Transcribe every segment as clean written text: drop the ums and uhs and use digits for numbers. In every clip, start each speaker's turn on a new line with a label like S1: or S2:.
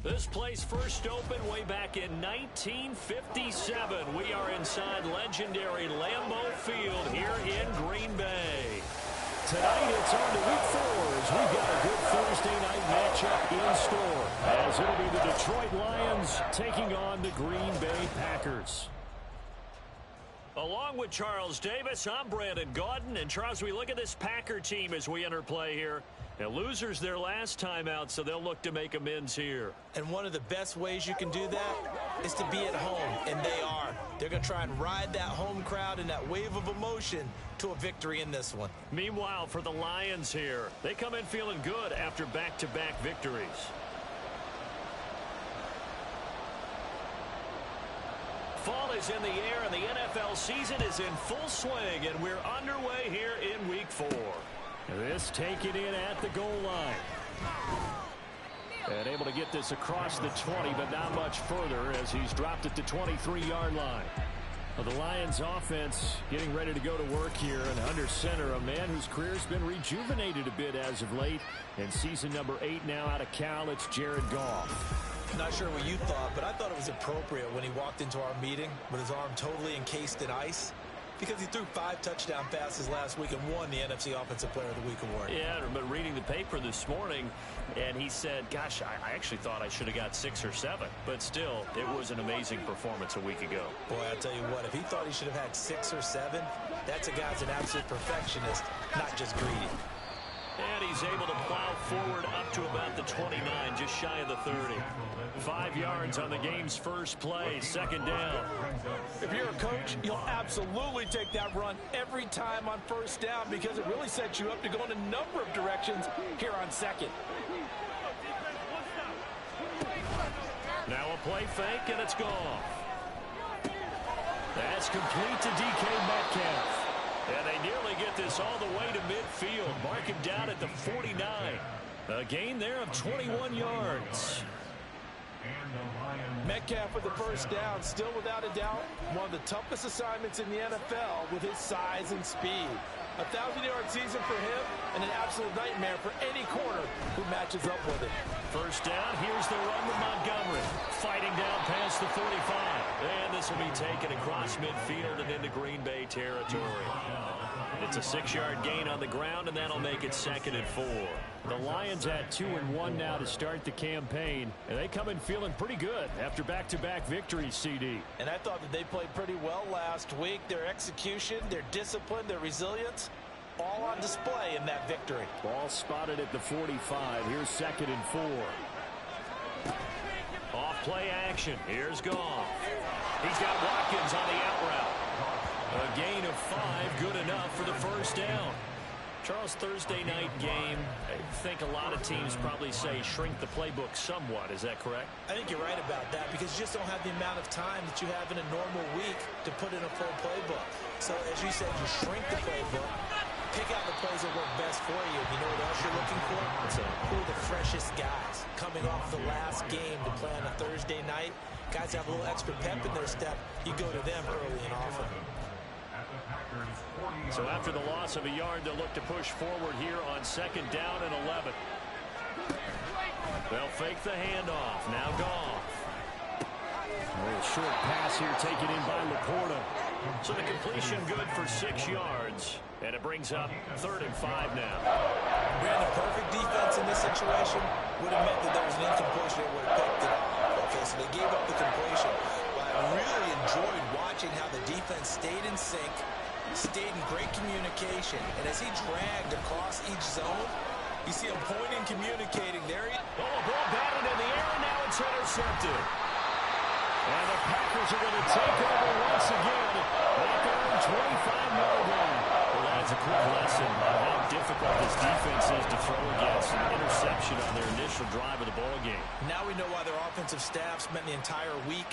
S1: This place first opened way back in 1957. We are inside legendary Lambeau Field here in Green Bay. Tonight it's on to week 4 as we've got a good Thursday night matchup in store, as it'll be the Detroit Lions taking on the Green Bay Packers. Along with Charles Davis, I'm Brandon Gaudin. And Charles, we look at this Packer team as we enter play here. Now, losers their last time out, so they'll look to make amends here.
S2: And one of the best ways you can do that is to be at home, and they are. They're going to try and ride that home crowd and that wave of emotion to a victory in this one.
S1: Meanwhile, for the Lions here, they come in feeling good after back-to-back victories. Fall is in the air, and the NFL season is in full swing, and we're underway here in Week 4. This taken in at the goal line. And able to get this across the 20, but not much further as he's dropped it to 23-yard line. Well, the Lions offense getting ready to go to work here, and under center, a man whose career's been rejuvenated a bit as of late. And season number 8 now out of Cal, it's Jared Goff.
S2: Not sure what you thought, but I thought it was appropriate when he walked into our meeting with his arm totally encased in ice, because he threw 5 touchdown passes last week and won the NFC Offensive Player of the Week award.
S1: Yeah, but reading the paper this morning, and he said, gosh, I actually thought I should have got 6 or 7. But still, it was an amazing performance a week ago.
S2: Boy, I'll tell you what, if he thought he should have had 6 or 7, that's a guy's an absolute perfectionist, not just greedy.
S1: And he's able to plow forward up to about the 29, just shy of the 30. 5 yards on the game's first play, second down.
S3: If you're a coach, you'll absolutely take that run every time on first down because it really sets you up to go in a number of directions here on second.
S1: Now a play fake, and it's gone. That's complete to DK Metcalf. And they nearly get this all the way to midfield. Mark him down at the 49. A gain there of 21 yards.
S3: Metcalf with the first down, still without a doubt, one of the toughest assignments in the NFL with his size and speed. A 1,000-yard season for him and an absolute nightmare for any corner who matches up with him.
S1: First down, here's the run with Montgomery. Fighting down past the 45. And this will be taken across midfield and into Green Bay territory. It's a 6-yard gain on the ground, and that'll make it 2nd and 4. The Lions at 2-1 now to start the campaign, and they come in feeling pretty good after back-to-back victories, CD.
S3: And I thought that they played pretty well last week. Their execution, their discipline, their resilience, all on display in that victory.
S1: Ball spotted at the 45. Here's 2nd and 4. Off play action. Here's Goff. He's got Watkins on the out route. A gain of 5, good enough for the first down. Charles, Thursday night game, I think a lot of teams probably say shrink the playbook somewhat. Is that correct?
S2: I think you're right about that because you just don't have the amount of time that you have in a normal week to put in a full playbook. So as you said, you shrink the playbook, pick out the plays that work best for you. You know what else you're looking for? Who are the freshest guys coming off the last game to play on a Thursday night? Guys have a little extra pep in their step. You go to them early and often.
S1: So after the loss of a yard, they'll look to push forward here on 2nd down and 11. They'll fake the handoff. Now Goff. A little short pass here taken in by Laporta. So the completion good for 6 yards. And it brings up 3rd and 5 now.
S2: Brandon, perfect defense in this situation would have meant that there was an incompletion that would have picked it off. Okay, so they gave up the completion. But I really enjoyed watching how the defense stayed in sync, stayed in great communication, and as he dragged across each zone, you see him pointing, communicating. There he is.
S1: Oh, ball batted in the air, and now it's intercepted. And the Packers are going to take over once again at their own 25-yard line. Well, that's a quick lesson on how difficult this defense is to throw against. An interception on their initial drive of the ball game.
S2: Now we know why their offensive staff spent the entire week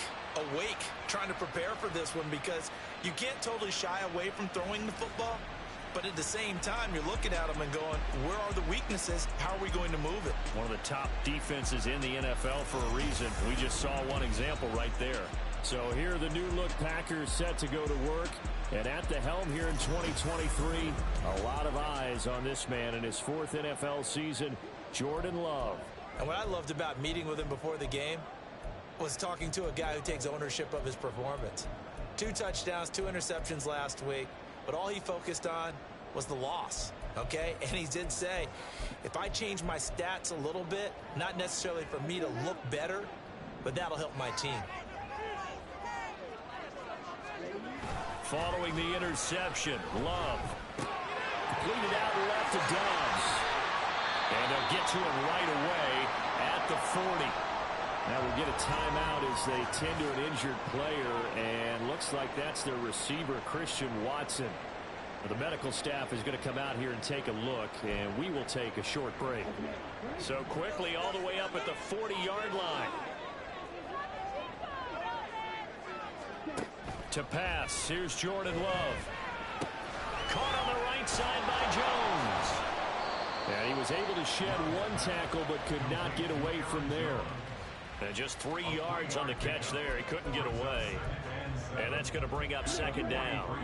S2: awake trying to prepare for this one, because you can't totally shy away from throwing the football, but at the same time you're looking at them and going, where are the weaknesses? How are we going to move it?
S1: One of the top defenses in the NFL for a reason. We just saw one example right there. So here are the new look Packers set to go to work, and at the helm here in 2023, a lot of eyes on this man in his 4th NFL season, Jordan Love.
S2: And what I loved about meeting with him before the game was talking to a guy who takes ownership of his performance. 2 touchdowns, 2 interceptions last week, but all he focused on was the loss, okay? And he did say, if I change my stats a little bit, not necessarily for me to look better, but that'll help my team.
S1: Following the interception, Love. Completed out left to Dobbs. And they'll get to him right away at the 40. Now we'll get a timeout as they tend to an injured player, and looks like that's their receiver, Christian Watson. The medical staff is going to come out here and take a look, and we will take a short break. So quickly all the way up at the 40-yard line. To pass, here's Jordan Love. Caught on the right side by Jones. And he was able to shed 1 tackle but could not get away from there. And just 3 yards on the catch there. He couldn't get away. And that's going to bring up 2nd down.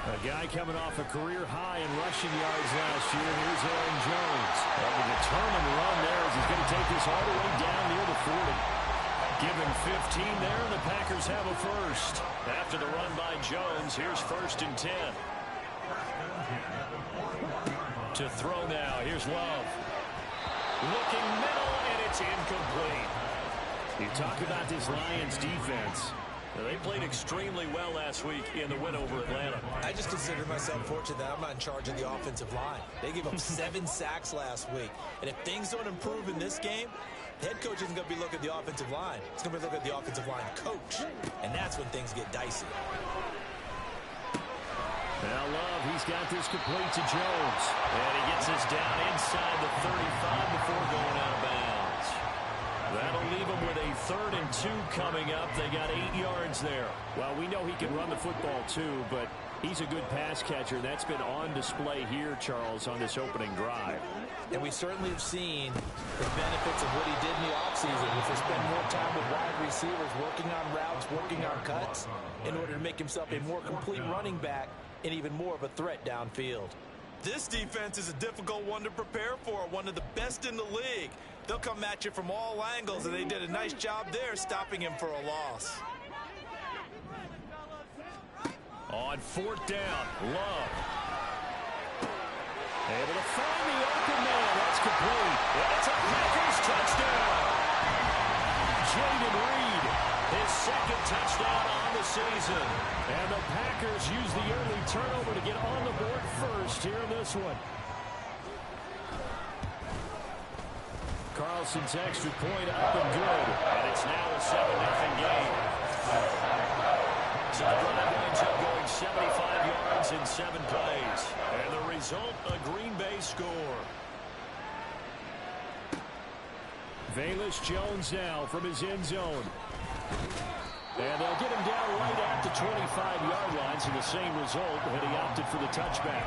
S1: A guy coming off a career high in rushing yards last year. Here's Aaron Jones. And a determined run there as he's going to take this all the way down near the 40. Give him 15 there, and the Packers have a first. After the run by Jones, here's 1st and 10. To throw now, here's Love. Looking middle, and it's incomplete. You talk about this Lions defense. They played extremely well last week in the win over Atlanta.
S2: I just consider myself fortunate that I'm not in charge of the offensive line. They gave up 7 sacks last week. And if things don't improve in this game, the head coach isn't going to be looking at the offensive line. He's going to be looking at the offensive line coach. And that's when things get dicey.
S1: Now Love, he's got this complete to Jones. And he gets this down inside the 35 before going out of bounds. That'll leave him with a 3rd and 2 coming up. They got 8 yards there. Well, we know he can run the football too, but he's a good pass catcher. That's been on display here, Charles, on this opening drive.
S2: And we certainly have seen the benefits of what he did in the offseason, which is spend more time with wide receivers, working on routes, working on cuts, in order to make himself a more complete running back and even more of a threat downfield.
S3: This defense is a difficult one to prepare for, one of the best in the league. They'll come at you from all angles, and they did a nice job there stopping him for a loss.
S1: On 4th down, Love. Able to find the open man. That's complete. It's a Packers touchdown. Jaden Reed, his 2nd touchdown on the season. And the Packers use the early turnover to get on the board first here in this one. Carlson's extra point up and good. And it's now a 7-0 game. So the drive winds up going 75 yards in 7 plays. And the result, a Green Bay score. Velus Jones now from his end zone. And they'll get him down right at the 25-yard line, so the same result, and he opted for the touchback.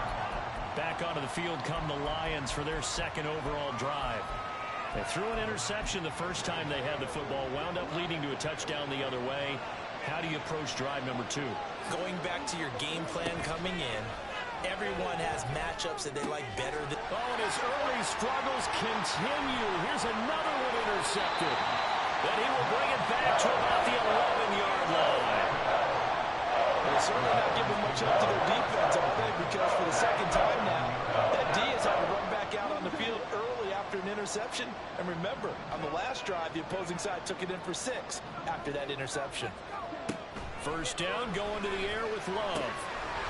S1: Back onto the field come the Lions for their 2nd overall drive. They threw an interception the first time they had the football, wound up leading to a touchdown the other way. How do you approach drive number 2?
S2: Going back to your game plan coming in, everyone has matchups that they like better than...
S1: Oh, and his early struggles continue. Here's another one intercepted. Then he will bring it back to about the 11-yard line.
S3: They're certainly not giving much up to their defense, I think, because for the 2nd time now, that D has had to run back out on the field early after an interception. And remember, on the last drive, the opposing side took it in for 6 after that interception.
S1: 1st down, going to the air with Love.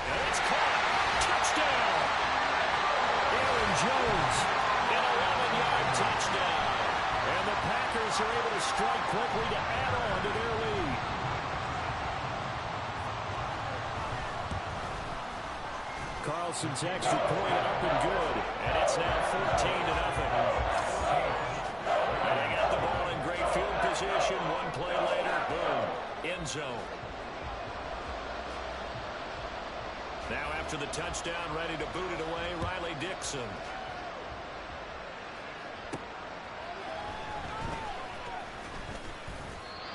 S1: And it's caught. Touchdown! Aaron Jones, an 11-yard touchdown. And the Packers are able to strike quickly to add on to their lead. Carlson's extra point up and good. And it's now 14-0. And they got the ball in great field position. 1 play later, boom, end zone. Now after the touchdown, ready to boot it away, Riley Dixon.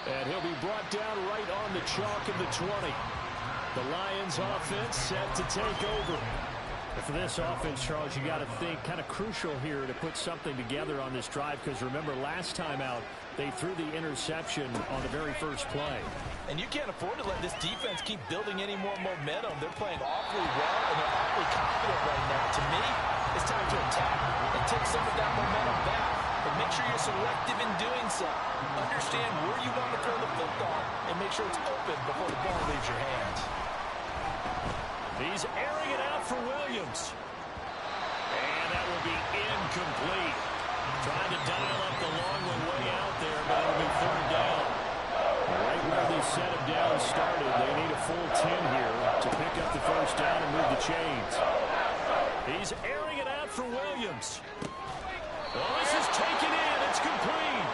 S1: And he'll be brought down right on the chalk of the 20. The Lions offense set to take over. For this offense, Charles, you got to think kind of crucial here to put something together on this drive, because remember last time out they threw the interception on the very first play.
S3: And you can't afford to let this defense keep building any more momentum. They're playing awfully well, and they're awfully confident right now. To me, it's time to attack and take some of that momentum back. But make sure you're selective in doing so. Understand where you want to throw the football and make sure it's open before the ball leaves your hands.
S1: He's airing it out for Williams. And that will be incomplete. Trying to dial up the long one way out there, but it'll be third down. Right where the set of downs started, they need a full 10 here to pick up the first down and move the chains. He's airing it out for Williams. Oh, this is taken in. It's complete.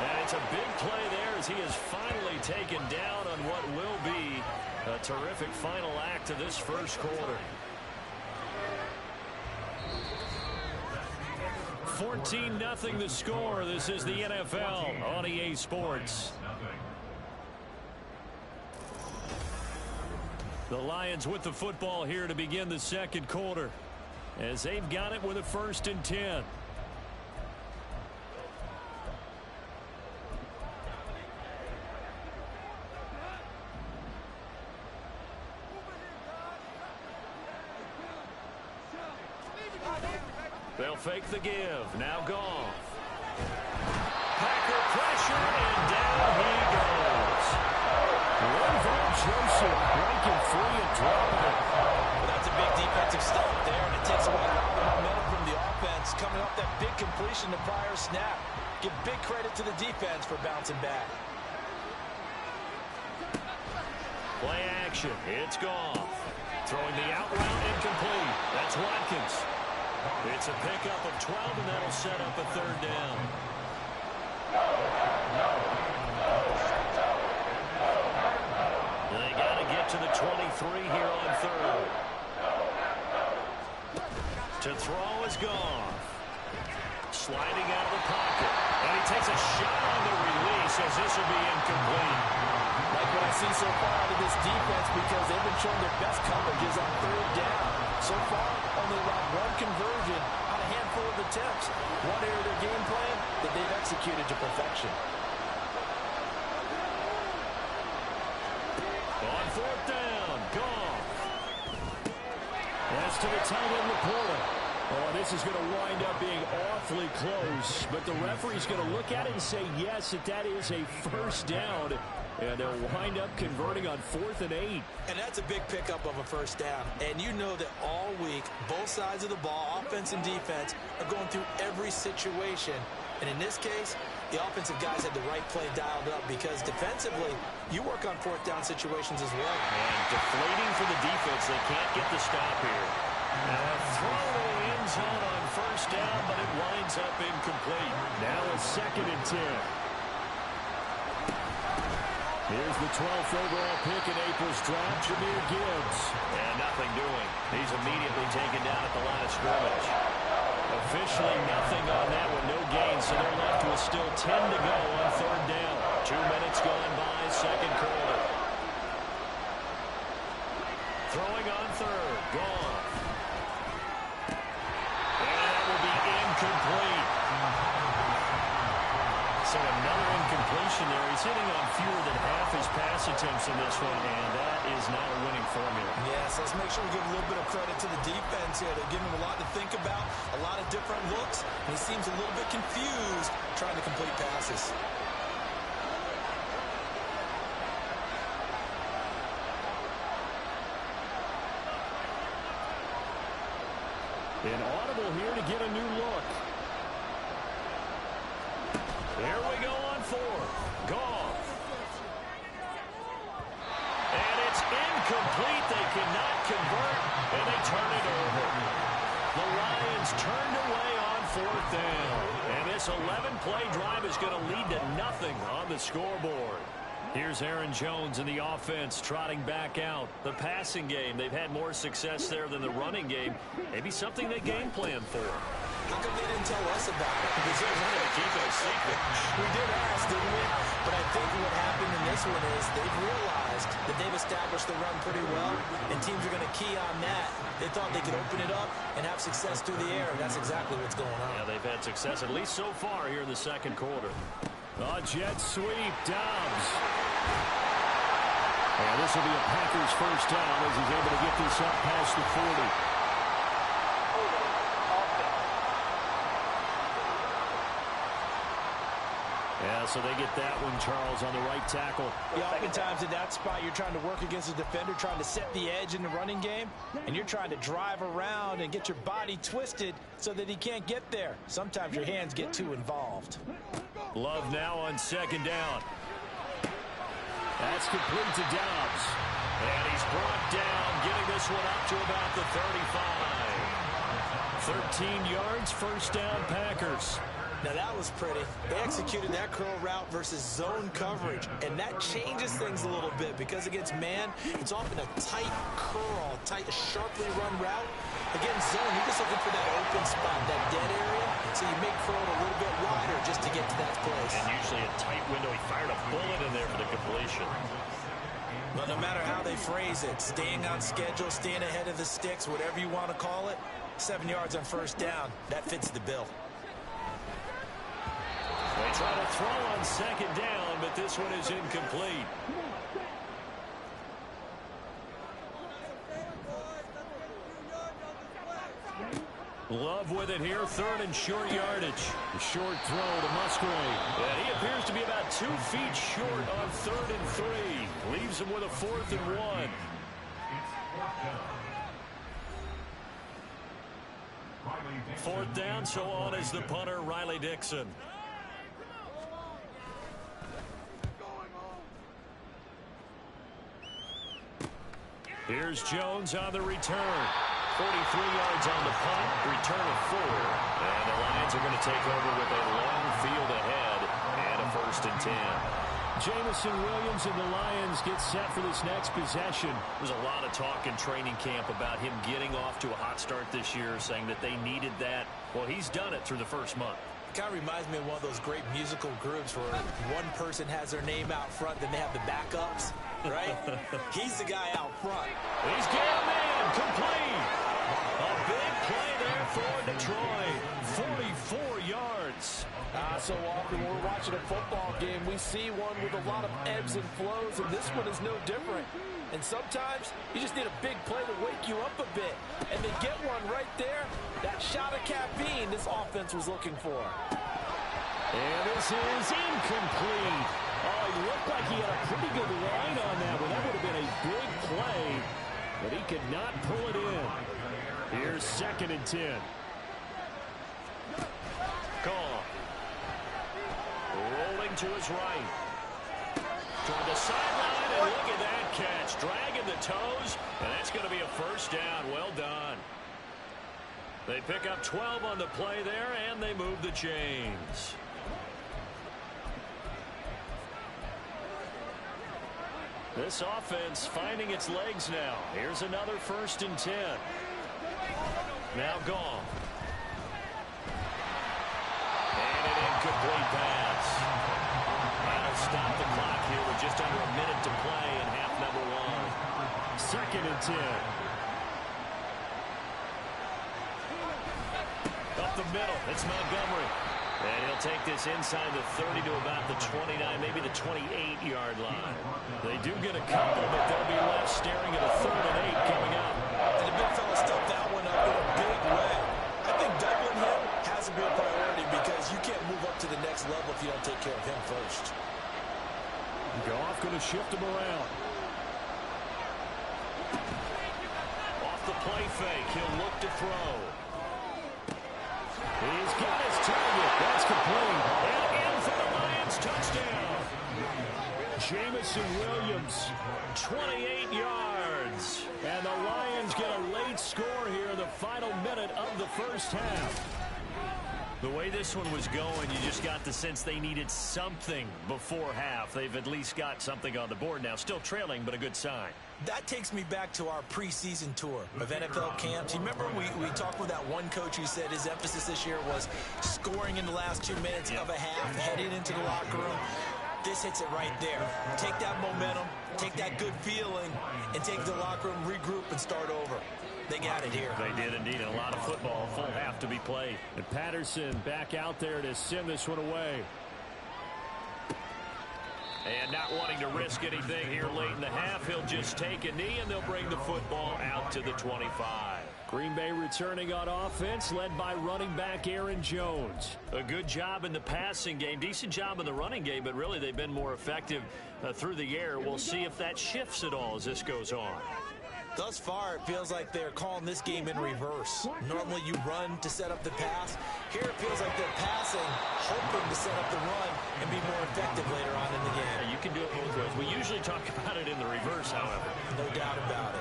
S1: And it's a big play there as he is finally taken down on what will be a terrific final act of this first quarter. 14-0 the score. This is the NFL on EA Sports. The Lions with the football here to begin the second quarter, as they've got it with a 1st and 10. They'll fake the give. Now Goff. Packer pressure, and down he goes. Linval Joseph breaking free and dropping it.
S2: Well, that's a big defensive stop there, and it takes away a lot of momentum from the offense. Coming off that big completion the prior snap. Give big credit to the defense for bouncing back.
S1: Play action. It's Goff. Throwing the out route incomplete. That's Watkins. It's a pickup of 12, and that'll set up a third down. They got to get to the 23 here on third. To throw is Goff. Sliding out of the pocket. And he takes a shot on the release as this will be incomplete.
S2: Like what I see so far out of this defense, because they've been showing their best coverages on third down. So far, only around one conversion on a handful of attempts. One area of their game plan that they've executed to perfection.
S1: On 4th down, Goff. That's to the tight end, Laporta. Oh, this is going to wind up being awfully close, but the referee's going to look at it and say, yes, that is a first down, and they'll wind up converting on 4th and 8.
S2: And that's a big pickup of a first down. And you know that all week, both sides of the ball, offense and defense, are going through every situation. And in this case, the offensive guys had the right play dialed up, because defensively, you work on 4th down situations as well.
S1: And deflating for the defense. They can't get the stop here. Now a throw to the end zone on first down, but it winds up incomplete. Now a 2nd and 10. Here's the 12th overall pick in April's draft, Jahmyr Gibbs. And nothing doing. He's immediately taken down at the line of scrimmage. Officially nothing on that one, no gain, so they're left with still 10 to go on third down. 2 minutes gone by, second quarter. Throwing on third, Goff. Incomplete. So another incompletion there. He's hitting on fewer than half his pass attempts in this one, and that is not a winning formula.
S2: Yes, let's make sure we give a little bit of credit to the defense here. They're giving him a lot to think about, a lot of different looks, and he seems a little bit confused trying to complete passes.
S1: An audible here to get a new look. There we go on 4. Goff. And it's incomplete. They cannot convert, and they turn it over. The Lions turned away on 4th down. And this 11-play drive is going to lead to nothing on the scoreboard. Here's Aaron Jones in the offense trotting back out. The passing game, they've had more success there than the running game. Maybe something they game plan for.
S2: How come they didn't tell us about it?
S1: Because they wanted to keep it a secret.
S2: We did ask, didn't we? But I think what happened in this one is they've realized that they've established the run pretty well, and teams are going to key on that They thought they could open it up and have success through the air, and that's exactly what's going on.
S1: Yeah, they've had success, at least so far, here in the second quarter. A jet sweep, Dobbs. And this will be a Packers first down as he's able to get this up past the 40. Yeah, so they get that one, Charles, on the right tackle.
S2: Yeah, oftentimes in that spot, you're trying to work against a defender, trying to set the edge in the running game, and you're trying to drive around and get your body twisted so that he can't get there. Sometimes your hands get too involved.
S1: Love now on second down. That's complete to Dobbs. And he's brought down, getting this one up to about the 35. 13 yards, first down, Packers.
S2: Now that was pretty. They executed that curl route versus zone coverage, and that changes things a little bit because against man, it's often a tight curl, tight, sharply run route. Against zone, you're just looking for that open spot, that dead area, so you make curl a little bit wider just to get to that place.
S1: And usually a tight window. He fired a bullet in there for the completion.
S2: But no matter how they phrase it, staying on schedule, staying ahead of the sticks, whatever you want to call it, 7 yards on first down, that fits the bill.
S1: They try to throw on second down, but this one is incomplete. Love with it here, third and short yardage. The short throw to Musgrave. And he appears to be about 2 feet short on third and 3. Leaves him with a 4th and 1. Fourth down, so on is the punter, Riley Dixon. Here's Jones on the return. 43 yards on the punt, return of 4. And the Lions are going to take over with a long field ahead and a 1st and 10. Jamison Williams and the Lions get set for this next possession. There's a lot of talk in training camp about him getting off to a hot start this year, saying that they needed that. Well, he's done it through the first month.
S2: It kind of reminds me of one of those great musical groups where one person has their name out front, then they have the backups, right? He's the guy out front.
S1: He's getting in, complete. A big play there for Detroit. 44 yards.
S3: So often when we're watching a football game, we see one with a lot of ebbs and flows, and this one is no different. And sometimes you just need a big play to wake you up a bit. And they get one right there. That shot of caffeine this offense was looking for.
S1: And this is incomplete. Oh, he looked like he had a pretty good line on that one. That would have been a big play, but he could not pull it in. Here's 2nd and 10. Gone. Rolling to his right. Toward the sideline, and look at that catch. Dragging the toes, and that's going to be a first down. Well done. They pick up 12 on the play there, and they move the chains. This offense finding its legs now. Here's another 1st and 10. Now gone. And an incomplete pass. That'll stop the clock here with just under a minute to play in half number 1. 2nd and 10. Up the middle, it's Montgomery. And he'll take this inside the 30 to about the 29, maybe the 28-yard line. They do get a couple, but they'll be left staring at a 3rd and 8 coming up.
S2: And the big fella stuffed that one up in a big way. I think doubling him has to be a priority because you can't move up to the next level if you don't take care of him first.
S1: Goff going to shift him around. Off the play fake, he'll look to throw. He's got his target. That's complete. And in for the Lions. Touchdown. Jamison Williams, 28 yards. And the Lions get a late score here in the final minute of the first half. The way this one was going, you just got the sense they needed something before half. They've at least got something on the board now. Still trailing, but a good sign.
S2: That takes me back to our preseason tour of NFL camps. You remember we talked with that one coach who said his emphasis this year was scoring in the last 2 minutes of a half, heading into the locker room. This hits it right there. Take that momentum, take that good feeling, and take the locker room, regroup, and start over. They got it here.
S1: They did indeed. A lot of football, full half to be played.
S4: And Patterson back out there to send this one away.
S1: And not wanting to risk anything here late in the half, he'll just take a knee, and they'll bring the football out to the 25.
S4: Green Bay returning on offense, led by running back Aaron Jones.
S1: A good job in the passing game, decent job in the running game, but really they've been more effective through the air. We'll see if that shifts at all as this goes on.
S2: Thus far, it feels like they're calling this game in reverse. Normally you run to set up the pass. Here it feels like they're passing, hoping to set up the run and be more effective later on in the game.
S1: Yeah, you can do it both ways. We usually talk about it in the reverse, however.
S2: No doubt about it.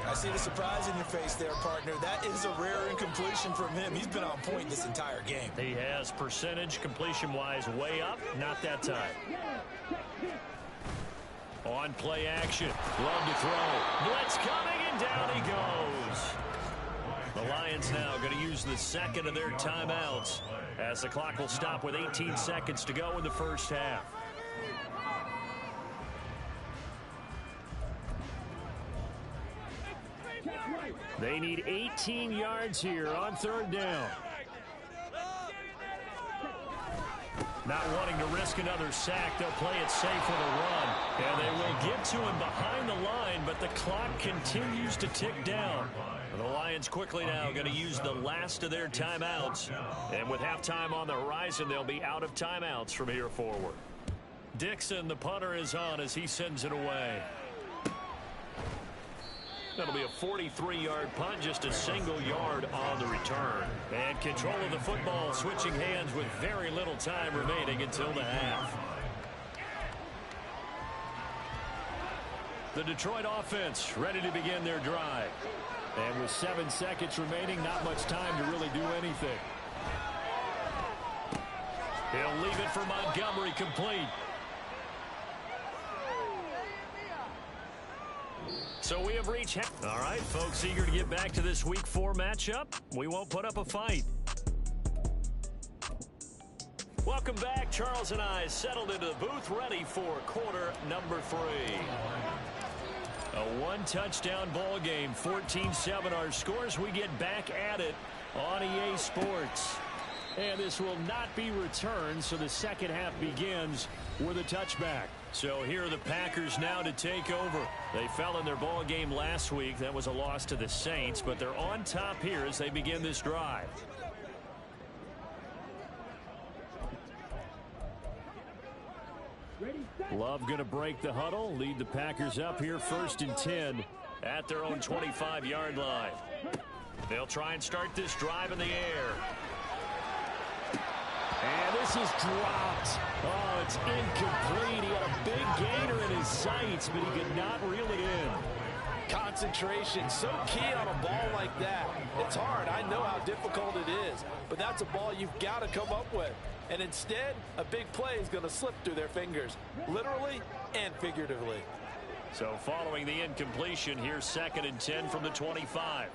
S2: I see the surprise in your face there, partner. That is a rare incompletion from him. He's been on point this entire game.
S1: He has percentage completion-wise way up. Not that time. On play action. Love to throw. Blitz coming, and down he goes. The Lions now going to use the second of their timeouts as the clock will stop with 18 seconds to go in the first half.
S4: They need 18 yards here on third down.
S1: Not wanting to risk another sack, they'll play it safe with a run. And they will get to him behind the line, but the clock continues to tick down. The Lions quickly now going to use the last of their timeouts. And with halftime on the horizon, they'll be out of timeouts from here forward. Dixon, the punter, is on as he sends it away. That'll be a 43-yard punt, just a single yard on the return. And control of the football switching hands with very little time remaining until the half. The Detroit offense ready to begin their drive.
S4: And with 7 seconds remaining, not much time to really do anything.
S1: He'll leave it for Montgomery, complete. So we have reached all right, folks, eager to get back to this Week 4 matchup. We won't put up a fight. Welcome back. Charles and I settled into the booth, ready for quarter number 3. A one-touchdown ball game, 14-7 our scores. We get back at it on EA Sports. And this will not be returned, so the second half begins with a touchback. So here are the Packers now to take over. They fell in their ball game last week. That was a loss to the Saints, but they're on top here as they begin this drive.
S4: Love going to break the huddle, lead the Packers up here 1st and 10
S1: at their own 25-yard line. They'll try and start this drive in the air.
S4: And this is dropped. Oh, it's incomplete. He had a big gainer in his sights, but he could not reel it in.
S3: Concentration, so key on a ball like that. It's hard. I know how difficult it is, but that's a ball you've got to come up with. And instead, a big play is going to slip through their fingers, literally and figuratively.
S1: So following the incompletion, here's 2nd and 10 from the 25.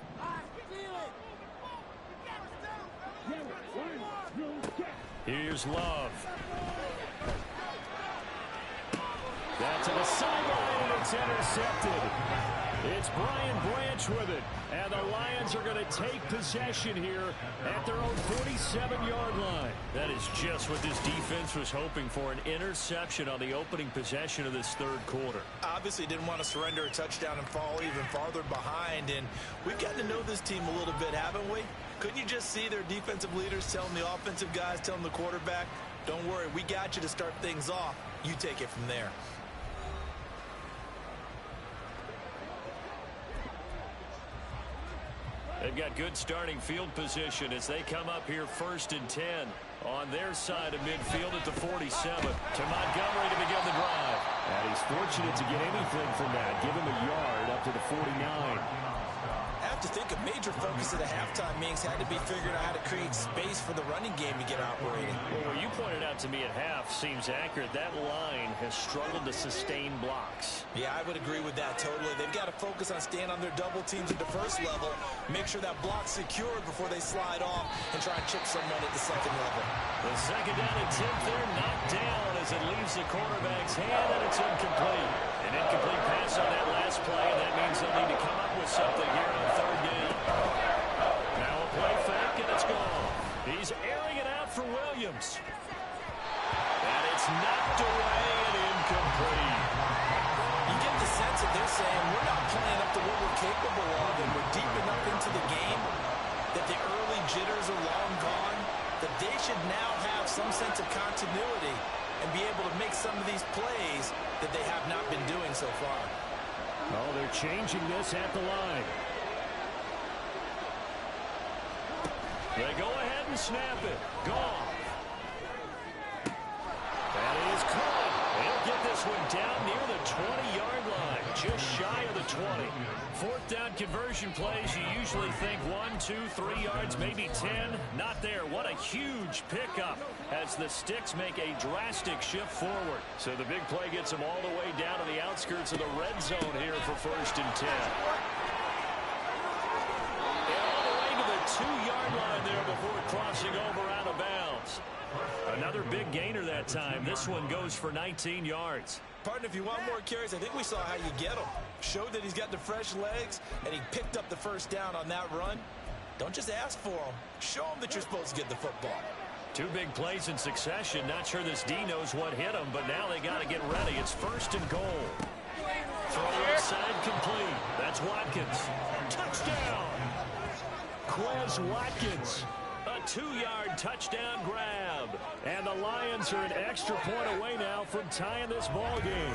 S4: Here's Love. That's to the sideline, and it's intercepted. It's Brian Branch with it. And the Lions are going to take possession here at their own 47-yard line.
S1: That is just what this defense was hoping for, an interception on the opening possession of this third quarter.
S2: Obviously didn't want to surrender a touchdown and fall even farther behind. And we've gotten to know this team a little bit, haven't we? Couldn't you just see their defensive leaders telling the offensive guys, telling the quarterback, don't worry, we got you to start things off. You take it from there.
S1: They've got good starting field position as they come up here 1st and 10 on their side of midfield at the 47. To Montgomery to begin the drive.
S4: And he's fortunate to get anything from that. Give him a yard up to the 49.
S2: I have to think a major focus of the halftime meetings had to be figuring out how to create space for the running game to get operating.
S1: Well, what you pointed out to me at half seems accurate. That line has struggled to sustain blocks.
S2: Yeah, I would agree with that totally. They've got to focus on staying on their double teams at the first level, make sure that block's secured before they slide off and try and chip someone at the second level.
S1: The 2nd down and 10 there, knocked down as it leaves the quarterback's hand, and it's incomplete. An incomplete pass on that last play, and that means they'll need to come up with something here on 3rd down.
S2: capable of, and we're deep enough into the game that the early jitters are long gone, that they should now have some sense of continuity and be able to make some of these plays that they have not been doing so far.
S4: Oh, they're changing this at the line.
S1: They go ahead and snap it. Gone. That is caught. They'll get this one down near the 20-yard line, just shy of the 20. Fourth down conversion plays, you usually think 1, 2, 3 yards, maybe 10. Not there. What a huge pickup as the Sticks make a drastic shift forward. So the big play gets them all the way down to the outskirts of the red zone here for 1st and 10. And all the way to the 2-yard line there before crossing over out of bounds. Another big gainer that time. This one goes for 19 yards.
S2: Partner, if you want more carries, I think we saw how you get them. Showed that he's got the fresh legs, and he picked up the first down on that run. Don't just ask for them. Show them that you're supposed to get the football.
S1: 2 big plays in succession. Not sure this D knows what hit him, but now they got to get ready. It's 1st and goal. Throw inside complete. That's Watkins. Touchdown.
S4: Quez Watkins.
S1: A 2-yard touchdown grab.
S4: And the Lions are an extra point away now from tying this ball game.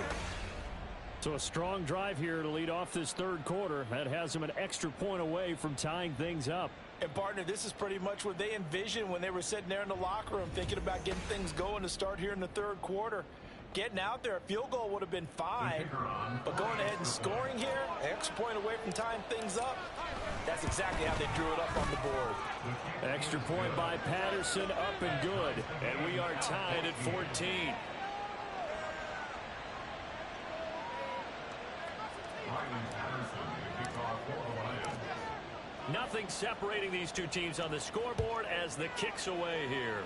S4: So a strong drive here to lead off this 3rd quarter. That has them an extra point away from tying things up.
S3: And, partner, this is pretty much what they envisioned when they were sitting there in the locker room thinking about getting things going to start here in the 3rd quarter. Getting out there, a field goal would have been fine. But going ahead and scoring here, an extra point away from tying things up, that's exactly how they drew it up on the board.
S4: Extra point by Patterson, up and good.
S1: And we are tied at 14. Nothing separating these two teams on the scoreboard as the kick's away here.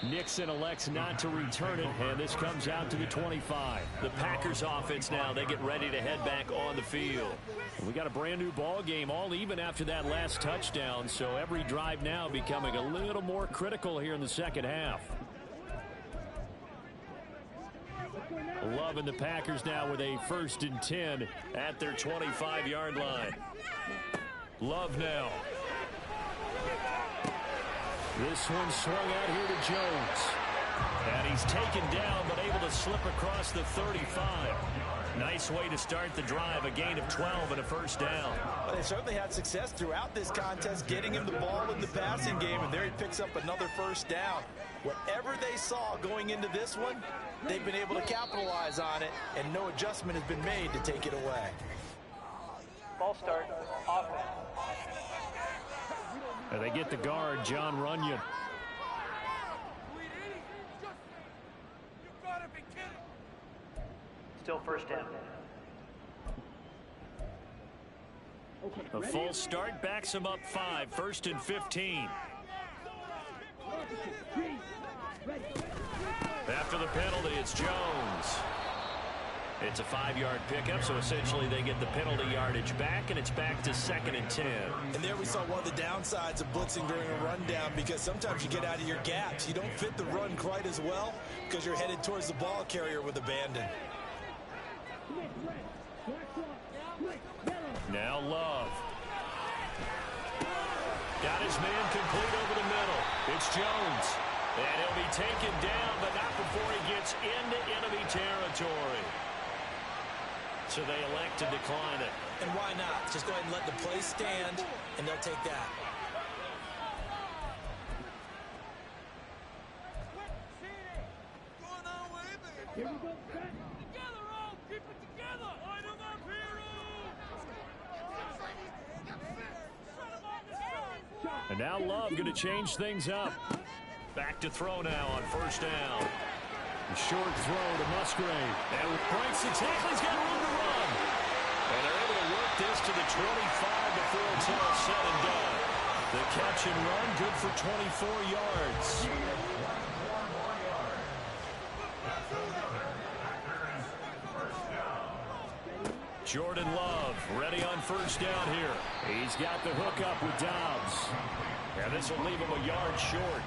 S4: Nixon elects not to return it, and this comes out to the 25.
S1: The Packers offense now, they get ready to head back on the field.
S4: We got a brand new ball game, all even after that last touchdown, so every drive now becoming a little more critical here in the 2nd half. Loving the Packers now with a 1st and 10
S1: at their 25-yard line. Love now.
S4: This one swung out here to Jones.
S1: And he's taken down, but able to slip across the 35. Nice way to start the drive, a gain of 12 and a 1st down.
S2: Well, they certainly had success throughout this contest, getting him the ball in the passing game, and there he picks up another 1st down. Whatever they saw going into this one, they've been able to capitalize on it, and no adjustment has been made to take it away.
S5: Ball start, offense.
S4: And they get the guard, John Runyon.
S5: Still 1st down.
S1: A full start backs him up 5, 1st and 15. After the penalty, it's Jones. It's a 5-yard pickup, so essentially they get the penalty yardage back, and it's back to 2nd and 10.
S2: And there we saw one of the downsides of blitzing during a rundown, because sometimes you get out of your gaps. You don't fit the run quite as well because you're headed towards the ball carrier with abandon.
S1: Now Love. Got his man complete over the middle. It's Jones. And he'll be taken down, but not before he gets into enemy territory. So they elect to decline it.
S2: And why not? Just go ahead and let the play stand, and they'll take that.
S5: Here we go. Together, all. Keep it together. Line them up, heroes.
S4: And now Love going to change things up.
S1: Back to throw now on 1st down.
S4: A short throw to Musgrave.
S1: And breaks the tackle. He's got room to run. And they're able to work this to the 25 before it's all said and done. The catch and run, good for 24 yards. Jordan Love ready on 1st down here.
S4: He's got the hook up with Dobbs.
S1: And this will leave him a yard short.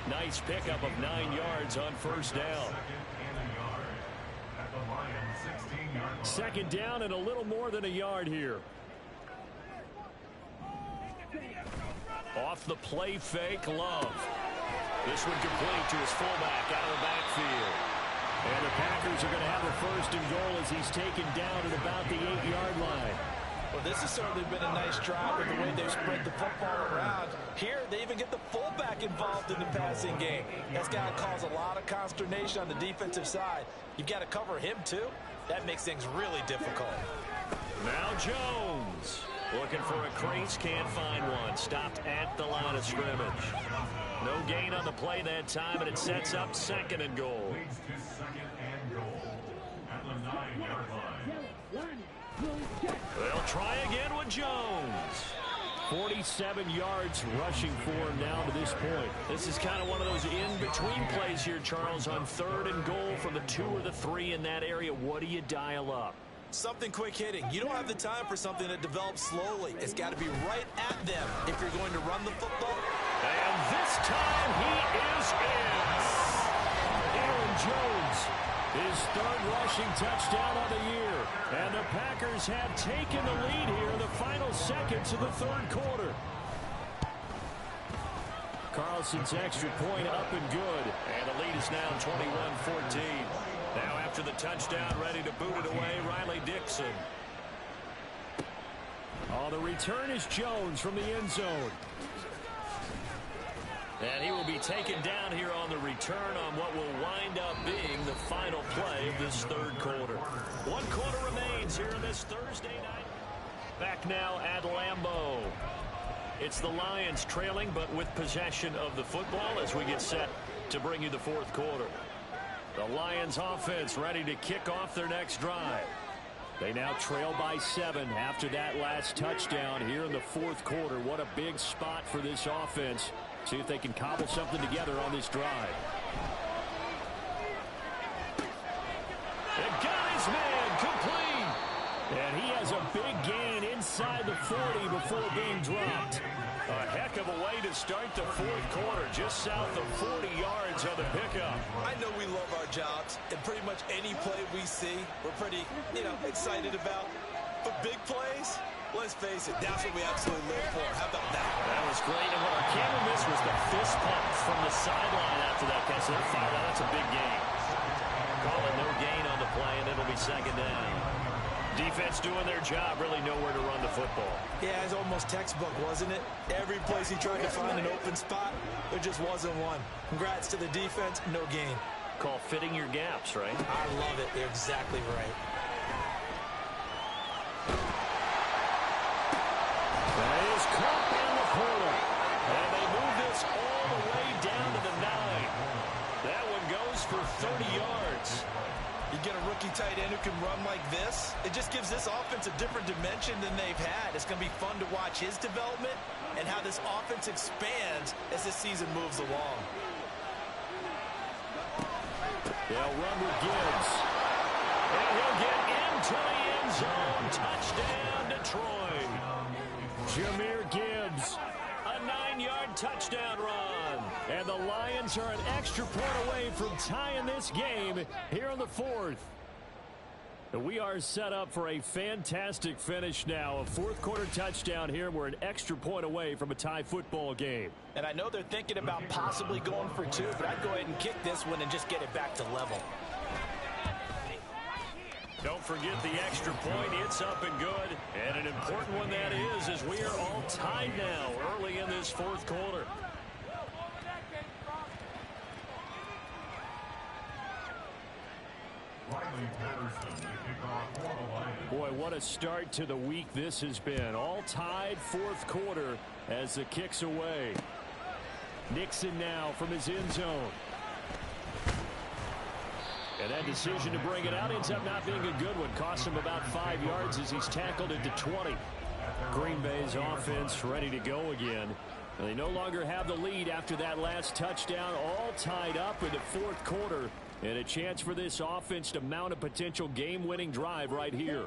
S1: Nice pickup of 9 yards on 1st down.
S4: Second down and a little more than a yard here.
S1: Off the play fake, Love. This one complete to his fullback out of the backfield.
S4: And the Packers are going to have a first and goal as he's taken down at about the 8-yard line.
S2: Well, this has certainly been a nice drive with the way they've spread the football around. Here, they even get the fullback involved in the passing game. That's got to cause a lot of consternation on the defensive side. You've got to cover him, too. That makes things really difficult.
S1: Now Jones. Looking for a crease, can't find one. Stopped at the line of scrimmage. No gain on the play that time, and it sets up second and goal. They'll try again with Jones.
S4: 47 yards rushing for him now to this point.
S1: This is kind of one of those in-between plays here, Charles, on third and goal from the 2 or the 3 in that area. What do you dial up?
S2: Something quick hitting. You don't have the time for something that develops slowly. It's got to be right at them if you're going to run the football.
S1: And this time he is in.
S4: Aaron Jones, his third rushing touchdown of the year. And the Packers have taken the lead here in the final seconds of the third quarter. Carlson's extra point up and good.
S1: And the lead is now 21-14. Now after the touchdown, ready to boot it away, Riley Dixon.
S4: Oh, the return is Jones from the end zone.
S1: And he will be taken down here on the return on what will wind up being the final play of this third quarter. 1 quarter remains here in this Thursday night. Back now at Lambeau. It's the Lions trailing, but with possession of the football as we get set to bring you the fourth quarter. The Lions offense ready to kick off their next drive.
S4: They now trail by 7 after that last touchdown here in the fourth quarter. What a big spot for this offense. See if they can cobble something together on this drive.
S1: And got his man complete.
S4: And he has a big gain inside the 40 before being dropped.
S1: A heck of a way to start the fourth quarter, just south of 40 yards on the pickup.
S2: I know we love our jobs, and pretty much any play we see, we're pretty, excited about. But big plays, let's face it, that's what we absolutely live for. How about that?
S1: That was great, and what our camera missed was the fist pump from the sideline after that catch. They're fired out. That's a big gain. Call it no gain on the play, and it'll be second down. Defense doing their job, really nowhere to run the football.
S2: Yeah, it's almost textbook, wasn't it? Every place he tried to find an open spot, there just wasn't one. Congrats to the defense, no gain.
S1: Call fitting your gaps, right?
S2: I love it. They're exactly right.
S4: That is caught in the corner.
S1: And they move this all the way down to the 9. That one goes for 30 yards.
S2: You get a rookie tight end who can run like this, it just gives this offense a different dimension than they've had. It's going to be fun to watch his development and how this offense expands as this season moves along.
S4: They'll run with Gibbs.
S1: And he'll get into the end zone. Touchdown, Detroit.
S4: Jahmyr Gibbs.
S1: A 9-yard touchdown run.
S4: And the Lions are an extra point away from tying this game here in the fourth. And we are set up for a fantastic finish now. A fourth quarter touchdown here. We're an extra point away from a tie football game.
S2: And I know they're thinking about possibly going for 2, but I'd go ahead and kick this one and just get it back to level.
S1: Don't forget the extra point. It's up and good. And an important one that is, as we are all tied now early in this fourth quarter.
S4: Boy, what a start to the week this has been. All tied fourth quarter as the kick's away. Nixon now from his end zone. And that decision to bring it out ends up not being a good one. Costs him about 5 yards as he's tackled it to 20. Green Bay's offense ready to go again. And they no longer have the lead after that last touchdown. All tied up in the fourth quarter. And a chance for this offense to mount a potential game-winning drive right here.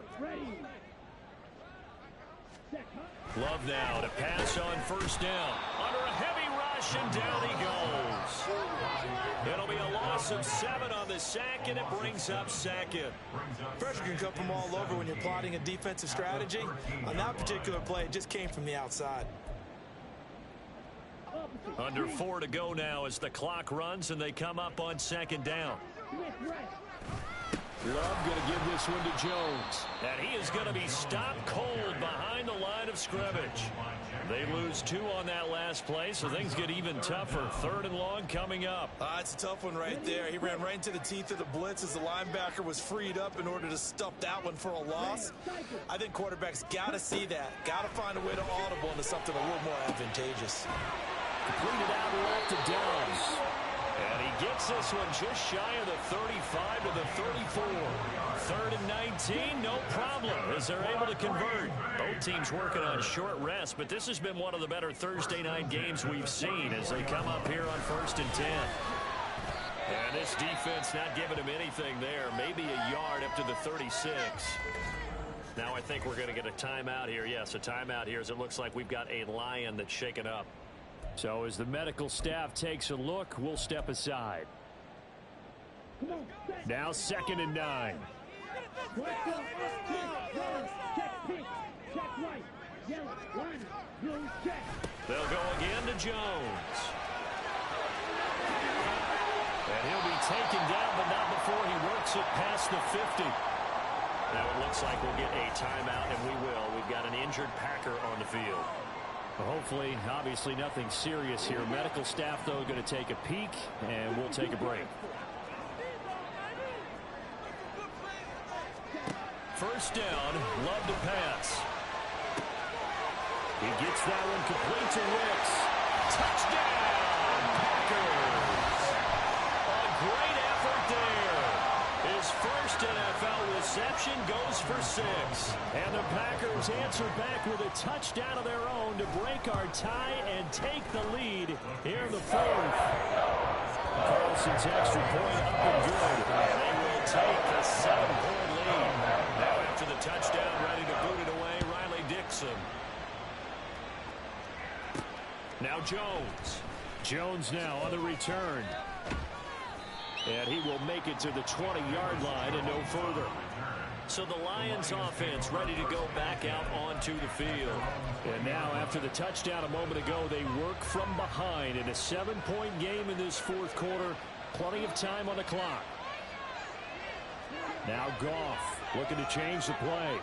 S1: Love now to pass on first down. Under a heavy rush. rush, and down he goes. It'll be a loss of 7 on the sack, and it brings up second.
S2: Pressure can come from all over when you're plotting a defensive strategy. On that particular play, it just came from the outside.
S1: Under 4 to go now as the clock runs, and they come up on second down.
S4: Love going to give this one to Jones.
S1: And he is going to be stopped cold behind the line of scrimmage. They lose 2 on that last play, so things get even tougher. 3rd and long coming up.
S2: It's a tough one right there. He ran right into the teeth of the blitz as the linebacker was freed up in order to stuff that one for a loss. I think quarterbacks got to see that. Got to find a way to audible into something a little more advantageous.
S4: Completed out left to Downs.
S1: And he gets this one just shy of the 35 to the 34. 3rd and 19, no problem, as they're able to convert. Both teams working on short rest, but this has been one of the better Thursday night games we've seen as they come up here on 1st and 10. And this defense not giving him anything there, maybe a yard up to the 36. Now I think we're going to get a timeout here. Yes, a timeout here as it looks like we've got a Lion that's shaken up.
S4: So as the medical staff takes a look, we'll step aside. Now 2nd and 9.
S1: They'll go again to Jones. And he'll be taken down, but not before he works it past the 50. Now it looks like we'll get a timeout, and we will. We've got an injured Packer on the field.
S4: Hopefully, obviously nothing serious here. Medical staff, though, going to take a peek, and we'll take a break.
S1: First down, Love to pass.
S4: He gets that one complete to Wicks.
S1: Touchdown, Packers! A great effort there. His first NFL reception goes for 6.
S4: And the Packers answer back with a touchdown of their own to break our tie and take the lead here in the 4th. Carlson's extra point up and good.
S1: And they will take a 7-point lead. Now after the touchdown, ready to boot it away, Riley Dixon. Now Jones.
S4: Jones now on the return. And he will make it to the 20-yard line and no further.
S1: So the Lions offense ready to go back out onto the field.
S4: And now after the touchdown a moment ago, they work from behind in a 7-point game in this 4th quarter. Plenty of time on the clock. Now Goff looking to change the play.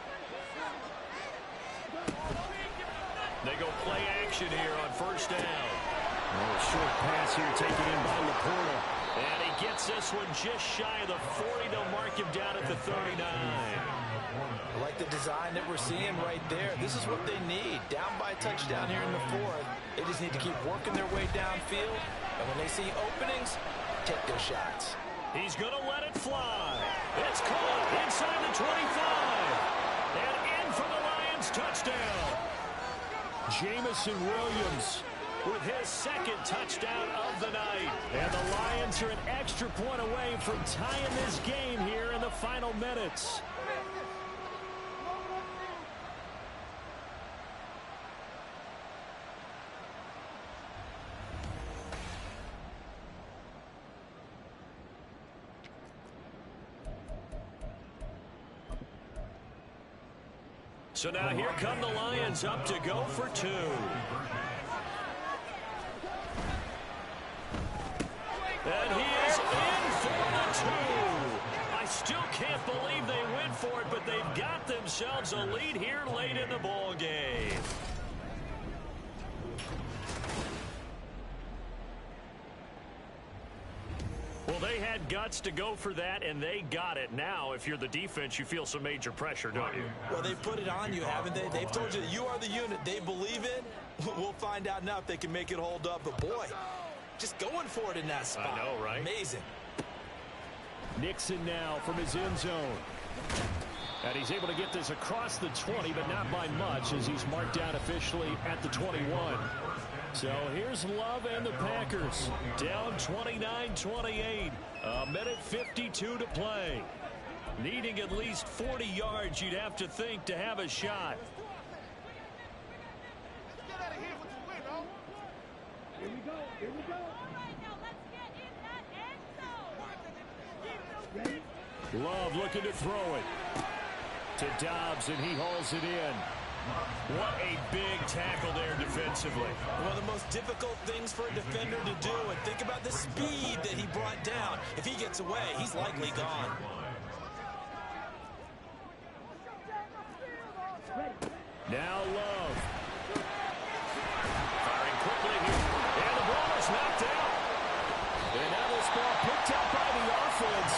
S1: They go play action here on first down.
S4: A short pass here taken in by Laporta.
S1: And he gets this one just shy of the 40. They'll mark him down at the 39.
S2: I like the design that we're seeing right there. This is what they need. Down by a touchdown here in the 4th. They just need to keep working their way downfield. And when they see openings, take their shots.
S1: He's going to let it fly. It's caught inside the 25. And in for the Lions touchdown.
S4: Jamison Williams
S1: with his 2nd touchdown of the night.
S4: And the Lions are an extra point away from tying this game here in the final minutes.
S1: So now here come the Lions up to go for 2. And he is in for the 2. I still can't believe they went for it, but they've got themselves a lead here late in the ball game. Well, they had guts to go for that, and they got it. Now, if you're the defense, you feel some major pressure, don't you?
S2: Well, they've put it on you, haven't they? They've told you that you are the unit they believe in. We'll find out now if they can make it hold up. But, boy, just going for it in that spot.
S1: I know, right?
S2: Amazing.
S4: Nixon now from his end zone. And he's able to get this across the 20, but not by much as he's marked down officially at the 21. So here's Love and the Packers.
S1: Down 29-28. A minute 52 to play. Needing at least 40 yards, you'd have to think, to have a shot.
S5: Here we go.
S4: Love looking to throw it to Dobbs, and he hauls it in.
S1: What a big tackle there defensively.
S2: One of the most difficult things for a defender to do. And think about the speed that he brought down. If he gets away, he's likely gone.
S4: Now Love.
S1: Firing quickly here. And the ball is knocked out.
S4: And now this ball picked up by the offense.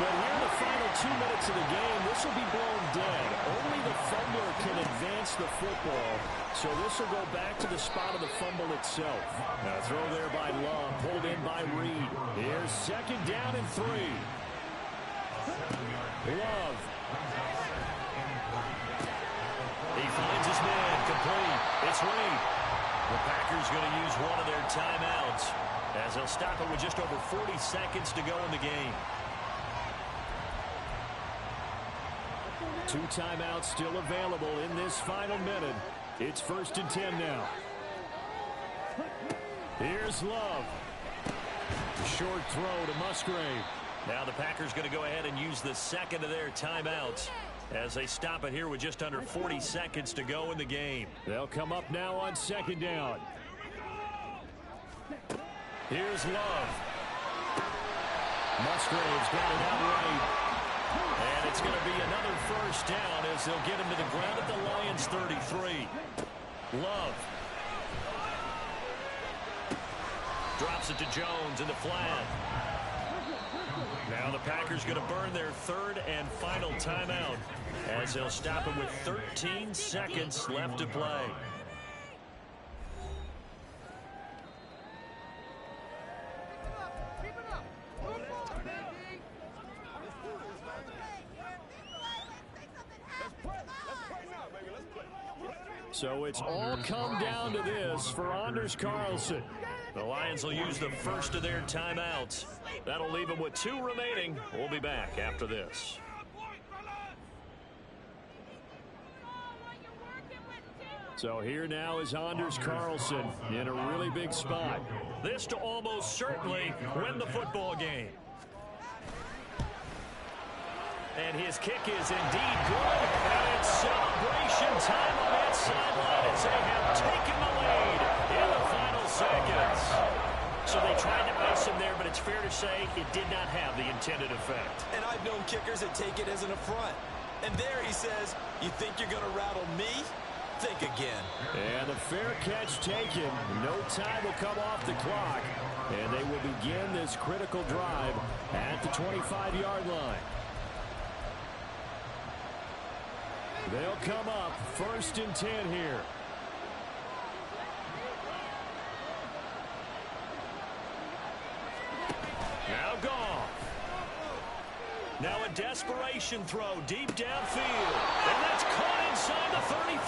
S4: But here in the final 2 minutes of the game, this will be blown dead. Only the fumbler can advance the football. So this will go back to the spot of the fumble itself. Now throw there by Love, pulled in by Reed. Here's second down and 3. Love.
S1: He finds his man, complete. It's Reed. The Packers going to use one of their timeouts as they'll stop it with just over 40 seconds to go in the game.
S4: 2 timeouts still available in this final minute. It's 1st and 10 now. Here's Love. Short throw to Musgrave.
S1: Now the Packers going to go ahead and use the second of their timeouts as they stop it here with just under 40 seconds to go in the game.
S4: They'll come up now on 2nd down. Here's Love. Musgrave's got it outright.
S1: And it's going to be another first down as they'll get him to the ground at the Lions 33. Love. Drops it to Jones in the flat. Now the Packers going to burn their 3rd and final timeout as they'll stop it with 13 seconds left to play.
S4: So it's all come down to this for Anders Carlson.
S1: The Lions will use the first of their timeouts. That'll leave them with 2 remaining. We'll be back after this.
S4: So here now is Anders Carlson in a really big spot.
S1: This to almost certainly win the football game. And his kick is indeed good. And it's celebration time on that sideline as they have taken the lead in the final seconds. So they tried to ice him there, but it's fair to say it did not have the intended effect.
S2: And I've known kickers that take it as an affront. And there he says, you think you're going to rattle me? Think again.
S4: And a fair catch taken. No time will come off the clock. And they will begin this critical drive at the 25-yard line. They'll come up 1st and 10 here.
S1: Now gone. Now a desperation throw deep downfield. And that's caught inside the 35.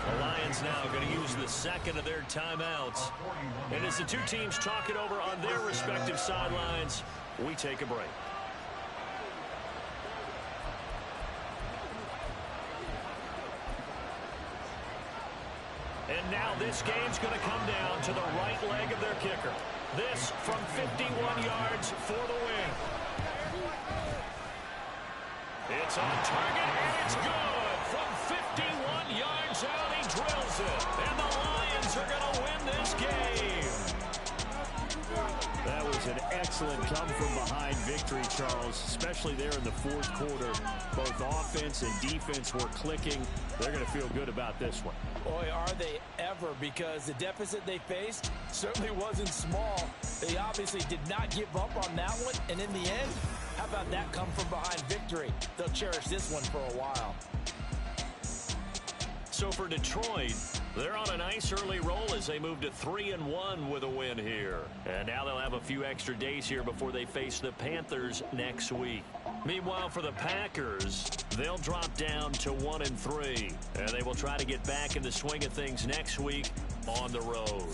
S1: The Lions now going to use the second of their timeouts. And as the 2 teams talk it over on their respective sidelines, we take a break. And now this game's going to come down to the right leg of their kicker. This from 51 yards for the win. It's on target, and it's good. From 51 yards out, he drills it. And the Lions are going to win this game.
S4: That was an excellent come-from-behind victory, Charles, especially there in the 4th quarter. Both offense and defense were clicking. They're going to feel good about this one.
S3: Boy, are they ever, because the deficit they faced certainly wasn't small. They obviously did not give up on that one, and in the end, how about that come-from-behind victory? They'll cherish this one for a while.
S1: So for Detroit, they're on a nice early roll as they move to 3-1 with a win here. And now they'll have a few extra days here before they face the Panthers next week. Meanwhile, for the Packers, they'll drop down to 1-3. And they will try to get back in the swing of things next week on the road.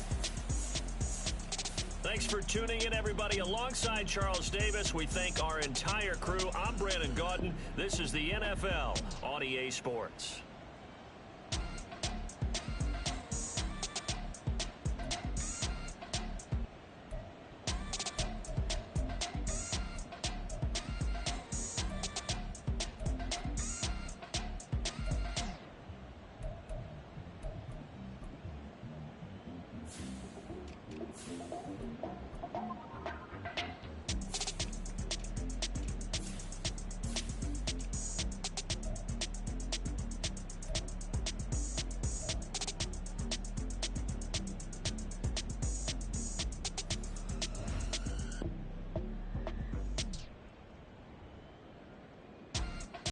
S1: Thanks for tuning in, everybody. Alongside Charles Davis, we thank our entire crew. I'm Brandon Gaudin. This is the NFL on EA Sports.